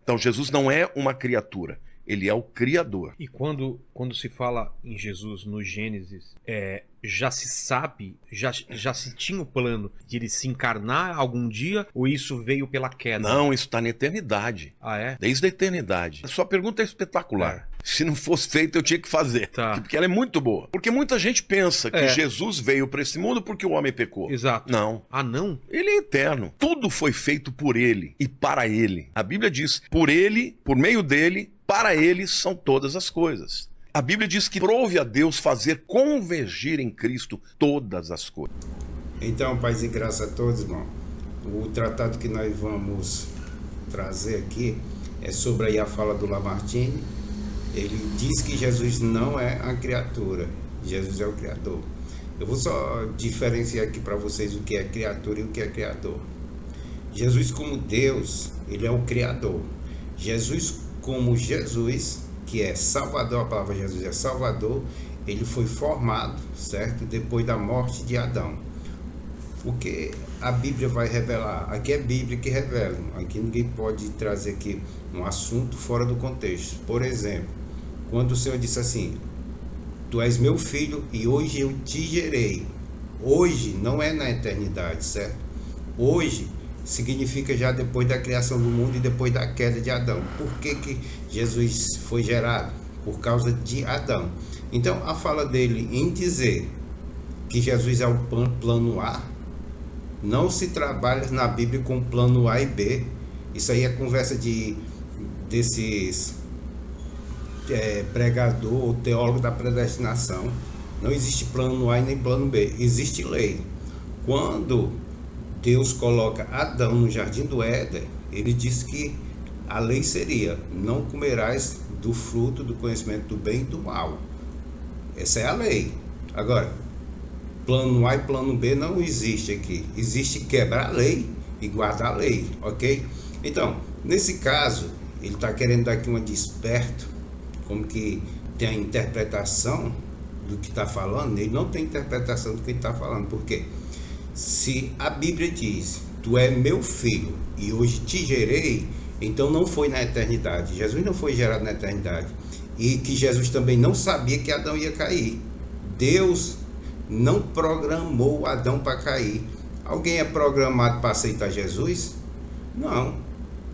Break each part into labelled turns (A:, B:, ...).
A: Então Jesus não é uma criatura, ele é o Criador.
B: E quando se fala em Jesus no Gênesis, já se sabe, já se tinha o plano de ele se encarnar algum dia, ou isso veio pela queda?
A: Não, isso está na eternidade.
B: Ah, é?
A: Desde a eternidade. A sua pergunta é espetacular. Se não fosse feito, eu tinha que fazer.
B: Tá.
A: Porque ela é muito boa. Porque muita gente pensa que Jesus veio para esse mundo porque o homem pecou.
B: Exato.
A: Não.
B: Ah, não?
A: Ele é eterno. Tudo foi feito por ele e para ele. A Bíblia diz, por ele, por meio dele, para ele são todas as coisas. A Bíblia diz que prove a Deus fazer convergir em Cristo todas as coisas.
C: Então, paz e graça a todos, irmão. O tratado que nós vamos trazer aqui é sobre aí a fala do Lamartine. Ele diz que Jesus não é a criatura, Jesus é o Criador. Eu vou só diferenciar aqui para vocês o que é criatura e o que é Criador. Jesus como Deus, ele é o Criador. Jesus como Jesus, que é Salvador, a palavra Jesus é Salvador, ele foi formado, certo? Depois da morte de Adão. O que a Bíblia vai revelar? Aqui é a Bíblia que revela. Aqui ninguém pode trazer aqui um assunto fora do contexto. Por exemplo, quando o Senhor disse assim, tu és meu filho e hoje eu te gerei. Hoje não é na eternidade, certo? Hoje significa já depois da criação do mundo e depois da queda de Adão. Por que Jesus foi gerado? Por causa de Adão. Então a fala dele em dizer que Jesus é o plano A, não se trabalha na Bíblia com plano A e B. Isso aí é conversa desses pregador ou teólogo da predestinação. Não existe plano A e nem plano B, existe lei. Quando Deus coloca Adão no jardim do Éden, ele diz que a lei seria, não comerás do fruto do conhecimento do bem e do mal. Essa é a lei. Agora, plano A e plano B não existe aqui. Existe quebrar a lei e guardar a lei, ok? Então, nesse caso, ele está querendo dar aqui uma desperto, como que tem a interpretação do que está falando. Ele não tem interpretação do que ele está falando. Por quê? Se a Bíblia diz, tu é meu filho e hoje te gerei, então não foi na eternidade. Jesus não foi gerado na eternidade. E que Jesus também não sabia que Adão ia cair. Deus não programou Adão para cair. Alguém é programado para aceitar Jesus? Não.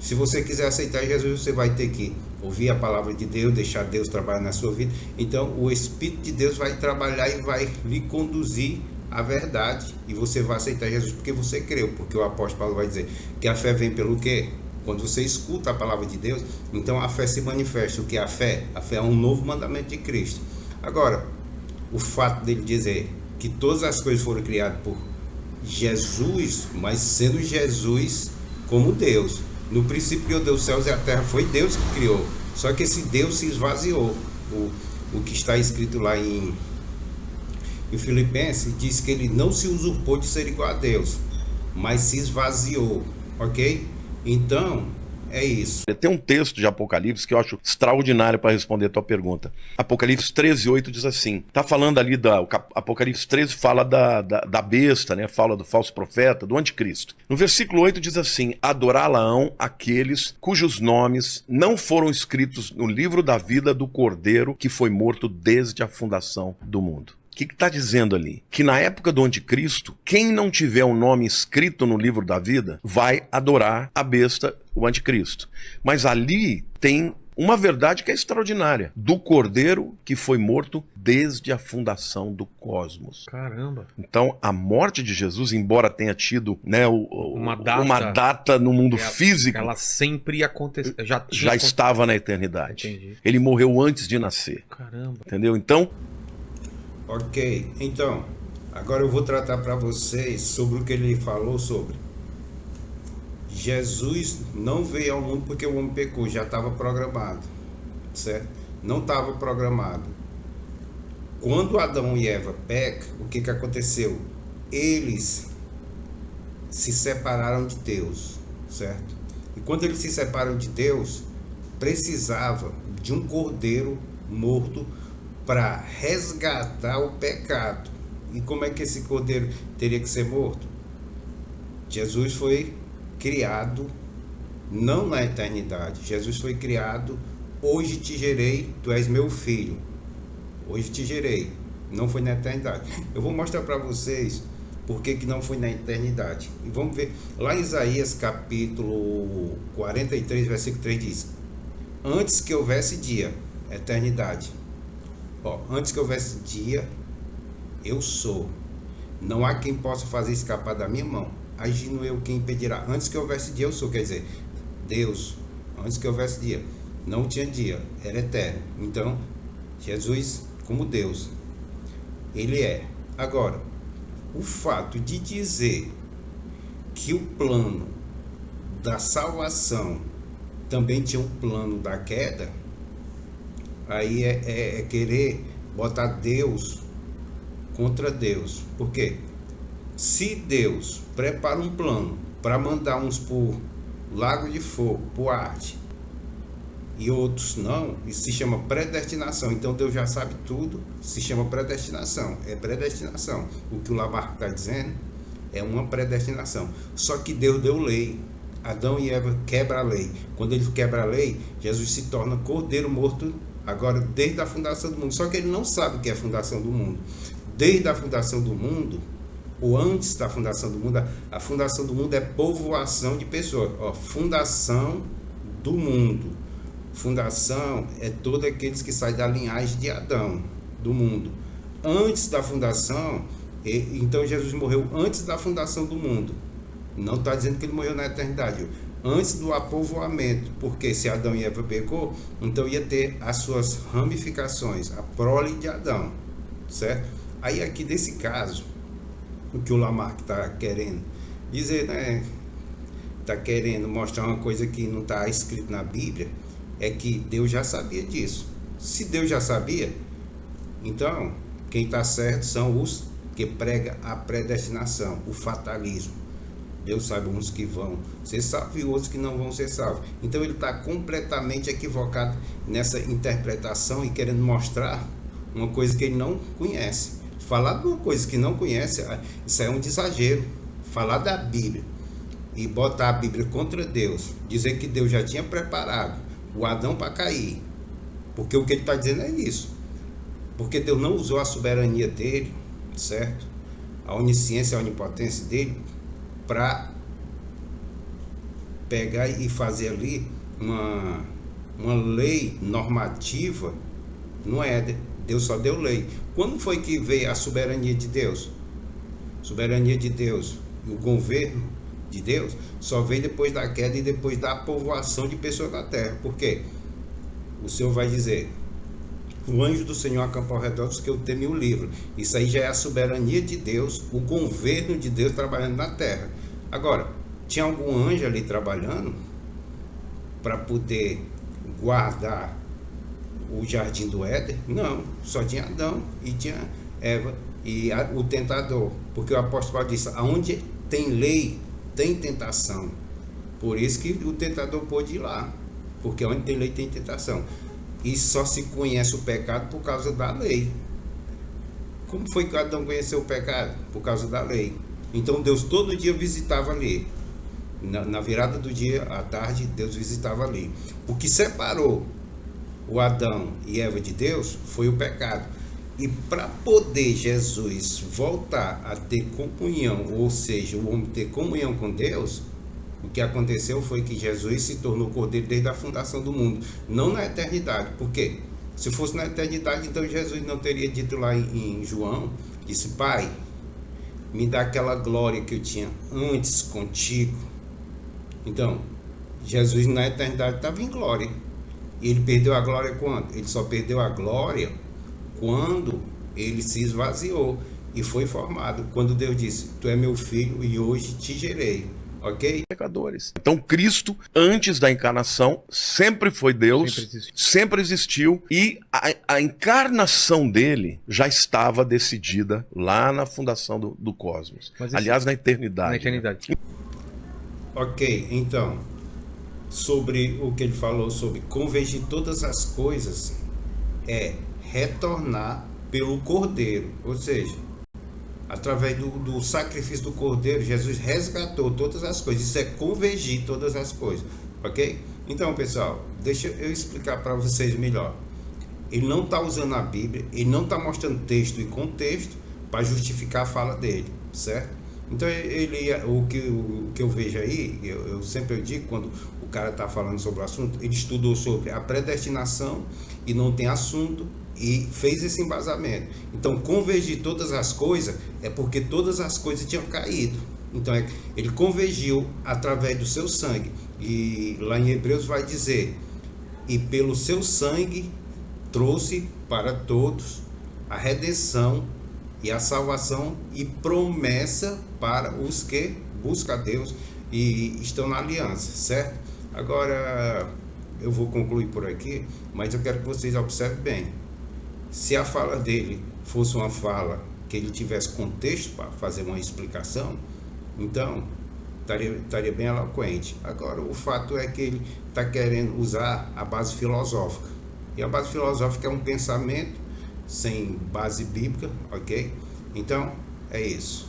C: Se você quiser aceitar Jesus, você vai ter que ouvir a palavra de Deus, deixar Deus trabalhar na sua vida. Então o Espírito de Deus vai trabalhar e vai lhe conduzir à verdade. E você vai aceitar Jesus porque você creu. Porque o apóstolo Paulo vai dizer que a fé vem pelo quê? Quando você escuta a palavra de Deus, então a fé se manifesta. O que é a fé? A fé é um novo mandamento de Cristo. Agora, o fato dele dizer que todas as coisas foram criadas por Jesus, mas sendo Jesus como Deus. No princípio criou Deus os céus e a terra, foi Deus que criou. Só que esse Deus se esvaziou. O que está escrito lá em Filipenses diz que ele não se usurpou de ser igual a Deus, mas se esvaziou, ok? Então, é isso.
A: Tem um texto de Apocalipse que eu acho extraordinário para responder a tua pergunta. Apocalipse 13:8 diz assim, tá falando ali Apocalipse 13 fala da besta, né? Fala do falso profeta, do anticristo. No versículo 8 diz assim, adorá-la-ão aqueles cujos nomes não foram escritos no livro da vida do Cordeiro que foi morto desde a fundação do mundo. O que está dizendo ali? Que na época do anticristo, quem não tiver um nome escrito no livro da vida, vai adorar a besta, o anticristo. Mas ali tem uma verdade que é extraordinária. Do Cordeiro que foi morto desde a fundação do cosmos.
B: Caramba.
A: Então, a morte de Jesus, embora tenha tido, né, uma data no mundo físico,
B: ela sempre aconteceu.
A: Já estava na eternidade.
B: Entendi.
A: Ele morreu antes de nascer.
B: Caramba.
A: Entendeu? Então...
C: Ok, então, agora eu vou tratar para vocês sobre o que ele falou sobre Jesus não veio ao mundo porque o homem pecou, já estava programado, certo? Não estava programado. Quando Adão e Eva pecam, o que aconteceu? Eles se separaram de Deus, certo? E quando eles se separam de Deus, precisava de um cordeiro morto para resgatar o pecado. E como é que esse cordeiro teria que ser morto? Jesus foi criado não na eternidade. Jesus foi criado, hoje te gerei, tu és meu filho. Hoje te gerei, não foi na eternidade. Eu vou mostrar para vocês por que não foi na eternidade. E vamos ver, lá em Isaías capítulo 43, versículo 3 diz: antes que houvesse dia, eternidade. Antes que houvesse dia, eu sou. Não há quem possa fazer escapar da minha mão. Agindo eu, quem impedirá? Antes que houvesse dia, eu sou. Quer dizer, Deus, antes que houvesse dia, não tinha dia, era eterno. Então, Jesus, como Deus, ele é. Agora, o fato de dizer que o plano da salvação também tinha um plano da queda, aí é querer botar Deus contra Deus. Por quê? Se Deus prepara um plano para mandar uns por lago de fogo, por arte, e outros não, isso se chama predestinação. Então Deus já sabe tudo, se chama predestinação. É predestinação. O que o Lamarck está dizendo é uma predestinação. Só que Deus deu lei. Adão e Eva quebram a lei. Quando ele quebra a lei, Jesus se torna cordeiro morto agora desde a fundação do mundo. Só que ele não sabe o que é a fundação do mundo. Desde a fundação do mundo, ou antes da fundação do mundo, a fundação do mundo é povoação de pessoas. Fundação do mundo. Fundação é todos aqueles que saem da linhagem de Adão, do mundo. Antes da fundação, então Jesus morreu antes da fundação do mundo. Não está dizendo que ele morreu na eternidade. Antes do apovoamento, porque se Adão e Eva pecou, então ia ter as suas ramificações, a prole de Adão, certo? Aí aqui nesse caso, o que o Lamarck está querendo dizer, né? Está querendo mostrar uma coisa que não está escrito na Bíblia, é que Deus já sabia disso. Se Deus já sabia, então quem está certo são os que pregam a predestinação, o fatalismo. Deus sabe uns que vão ser salvos e outros que não vão ser salvos. Então ele está completamente equivocado nessa interpretação e querendo mostrar uma coisa que ele não conhece. Falar de uma coisa que não conhece, isso é um exagero. Falar da Bíblia e botar a Bíblia contra Deus, dizer que Deus já tinha preparado o Adão para cair, porque o que ele está dizendo é isso, porque Deus não usou a soberania dele, certo? A onisciência, a onipotência dele, para pegar e fazer ali uma lei normativa no Éden. Deus só deu lei. Quando foi que veio a soberania de Deus? Soberania de Deus e o governo de Deus só veio depois da queda e depois da povoação de pessoas na terra. Por quê? O Senhor vai dizer: o anjo do Senhor acampa ao redor dos que eu temo o livro. Isso aí já é a soberania de Deus, o governo de Deus trabalhando na terra. Agora, tinha algum anjo ali trabalhando para poder guardar o jardim do Éden? Não, só tinha Adão e tinha Eva e o tentador. Porque o apóstolo Paulo disse: aonde tem lei, tem tentação. Por isso que o tentador pôde ir lá, porque onde tem lei tem tentação. E só se conhece o pecado por causa da lei. Como foi que Adão conheceu o pecado? Por causa da lei. Então Deus todo dia visitava ali. Na virada do dia, à tarde, Deus visitava ali. O que separou o Adão e Eva de Deus foi o pecado. E para poder Jesus voltar a ter comunhão, ou seja, o homem ter comunhão com Deus, o que aconteceu foi que Jesus se tornou cordeiro desde a fundação do mundo, não na eternidade. Por quê? Se fosse na eternidade, então Jesus não teria dito lá em João, disse: Pai, me dá aquela glória que eu tinha antes contigo. Então, Jesus na eternidade estava em glória. E ele perdeu a glória quando? Ele só perdeu a glória quando ele se esvaziou e foi formado. Quando Deus disse: tu é meu filho e hoje te gerei. Ok?
A: Pecadores. Então Cristo, antes da encarnação, sempre foi Deus, sempre existiu, e a encarnação dele já estava decidida lá na fundação do cosmos. Aliás, na eternidade.
B: Na eternidade. Né?
C: Ok, então, sobre o que ele falou sobre convergir todas as coisas, é retornar pelo Cordeiro, ou seja, através do sacrifício do Cordeiro, Jesus resgatou todas as coisas. Isso é convergir todas as coisas. ok? Então, pessoal, deixa eu explicar para vocês melhor. Ele não está usando a Bíblia, ele não está mostrando texto e contexto para justificar a fala dele, certo? Então, o que eu vejo aí, eu sempre digo, quando o cara está falando sobre o assunto, ele estudou sobre a predestinação e não tem assunto e fez esse embasamento. Então, convergir todas as coisas é porque todas as coisas tinham caído. Então, ele convergiu através do seu sangue. E lá em Hebreus vai dizer: e pelo seu sangue trouxe para todos a redenção e a salvação e promessa para os que buscam a Deus e estão na aliança, certo? Agora, eu vou concluir por aqui, mas eu quero que vocês observem bem. Se a fala dele fosse uma fala que ele tivesse contexto para fazer uma explicação, então estaria bem eloquente. Agora, o fato é que ele está querendo usar a base filosófica. E a base filosófica é um pensamento sem base bíblica, ok? Então, é isso.